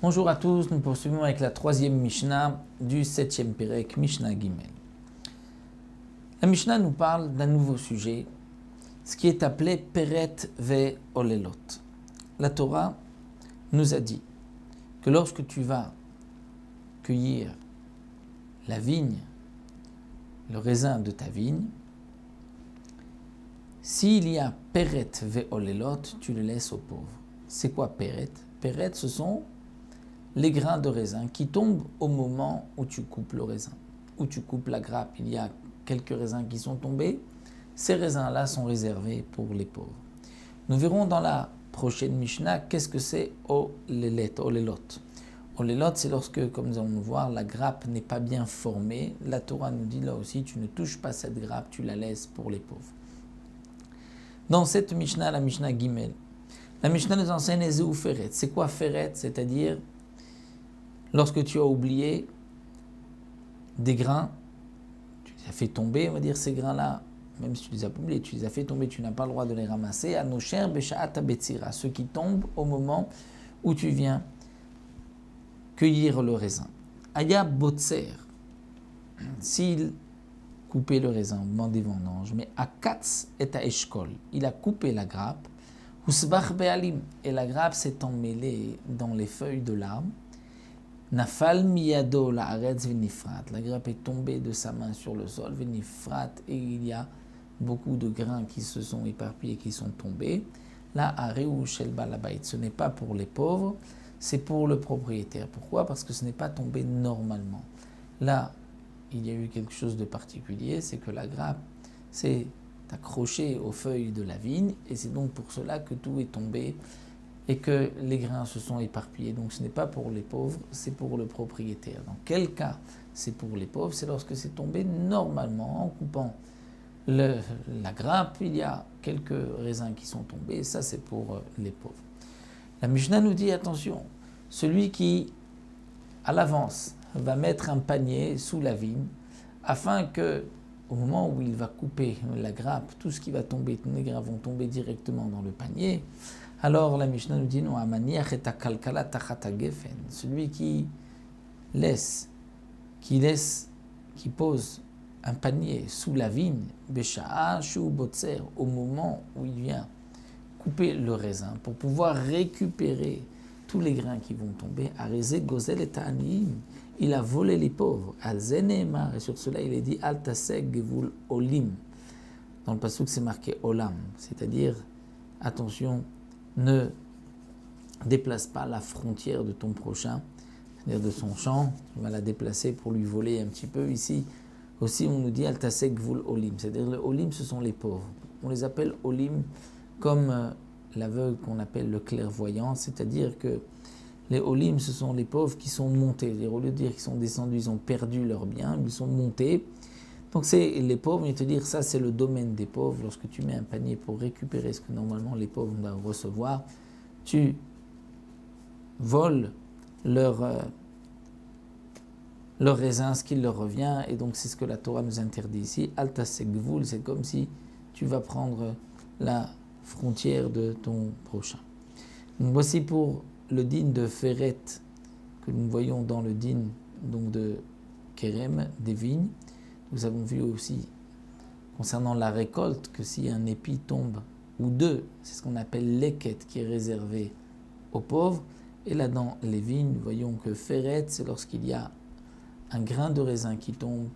Bonjour à tous, nous poursuivons avec la troisième Mishnah du 7e Pérec, Mishnah Gimel. La Mishnah nous parle d'un nouveau sujet, ce qui est appelé Peret ve Olelot. La Torah nous a dit que lorsque tu vas cueillir la vigne, le raisin de ta vigne, s'il y a Peret ve Olelot, tu le laisses aux pauvres. C'est quoi Peret? Peret, ce sont les grains de raisin qui tombent au moment où tu coupes le raisin, où tu coupes la grappe. Il y a quelques raisins qui sont tombés. Ces raisins-là sont réservés pour les pauvres. Nous verrons dans la prochaine Mishnah qu'est-ce que c'est Olelot. Olelot, c'est lorsque, comme nous allons le voir, la grappe n'est pas bien formée. La Torah nous dit là aussi, tu ne touches pas cette grappe, tu la laisses pour les pauvres. Dans cette Mishnah, la Mishnah Gimel, la Mishnah nous enseigne Ezeu Feret. C'est quoi Feret? C'est-à-dire lorsque tu as oublié des grains, tu les as fait tomber, on va dire ces grains-là, même si tu les as oubliés, tu les as fait tomber, tu n'as pas le droit de les ramasser. Anosher Beshaat Betzira, ceux qui tombent au moment où tu viens cueillir le raisin. Aya Botzer, s'il coupait le raisin au moment des vendanges, mais Akatz et à Eshkol, il a coupé la grappe, Usbach Bealim, et la grappe s'est emmêlée dans les feuilles de l'arbre. Nafal miyado la'aretz v'nifrat. La grappe est tombée de sa main sur le sol, v'nifrat, et il y a beaucoup de grains qui se sont éparpillés, qui sont tombés. La areu shel balabait. Ce n'est pas pour les pauvres, c'est pour le propriétaire. Pourquoi? Parce que ce n'est pas tombé normalement. Là, il y a eu quelque chose de particulier, c'est que la grappe s'est accrochée aux feuilles de la vigne, et c'est donc pour cela que tout est tombé et que les grains se sont éparpillés. Donc ce n'est pas pour les pauvres, c'est pour le propriétaire. Dans quel cas c'est pour les pauvres? C'est lorsque c'est tombé normalement, en coupant la grappe, il y a quelques raisins qui sont tombés, ça c'est pour les pauvres. La Mishnah nous dit, attention, celui qui, à l'avance, va mettre un panier sous la vigne, afin que, au moment où il va couper la grappe, tout ce qui va tomber, tous les grains vont tomber directement dans le panier. Alors la Mishnah nous dit non, celui qui pose un panier sous la vigne, au moment où il vient couper le raisin, pour pouvoir récupérer tous les grains qui vont tomber, il a volé les pauvres. Et sur cela il est dit olim. Dans le pasuk c'est marqué olam, c'est-à-dire attention, ne déplace pas la frontière de ton prochain, c'est-à-dire de son champ, tu vas la déplacer pour lui voler un petit peu. Ici aussi on nous dit Altasek Gvul Olim, c'est-à-dire les Olim ce sont les pauvres. On les appelle Olim comme l'aveugle qu'on appelle le clairvoyant, c'est-à-dire que les Olim ce sont les pauvres qui sont montés, c'est-à-dire au lieu de dire qu'ils sont descendus, ils ont perdu leurs biens, ils sont montés. Donc c'est les pauvres, et te dire ça c'est le domaine des pauvres. Lorsque tu mets un panier pour récupérer ce que normalement les pauvres doivent recevoir, tu voles leur raisin, ce qui leur revient, et donc c'est ce que la Torah nous interdit ici. Altasegvul, c'est comme si tu vas prendre la frontière de ton prochain. Donc voici pour le din de Feret que nous voyons dans le din donc de Kerem, des vignes. Nous avons vu aussi, concernant la récolte, que si un épi tombe, ou deux, c'est ce qu'on appelle l'équette qui est réservé aux pauvres. Et là, dans les vignes, nous voyons que Feret, c'est lorsqu'il y a un grain de raisin qui tombe,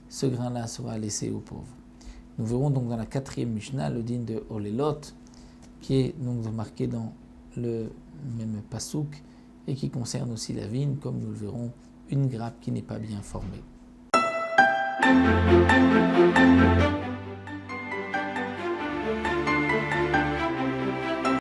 ce grain-là sera laissé aux pauvres. Nous verrons donc dans la 4e Mishnah le din de Olelot, qui est donc marqué dans le même pasuk, et qui concerne aussi la vigne, comme nous le verrons, une grappe qui n'est pas bien formée.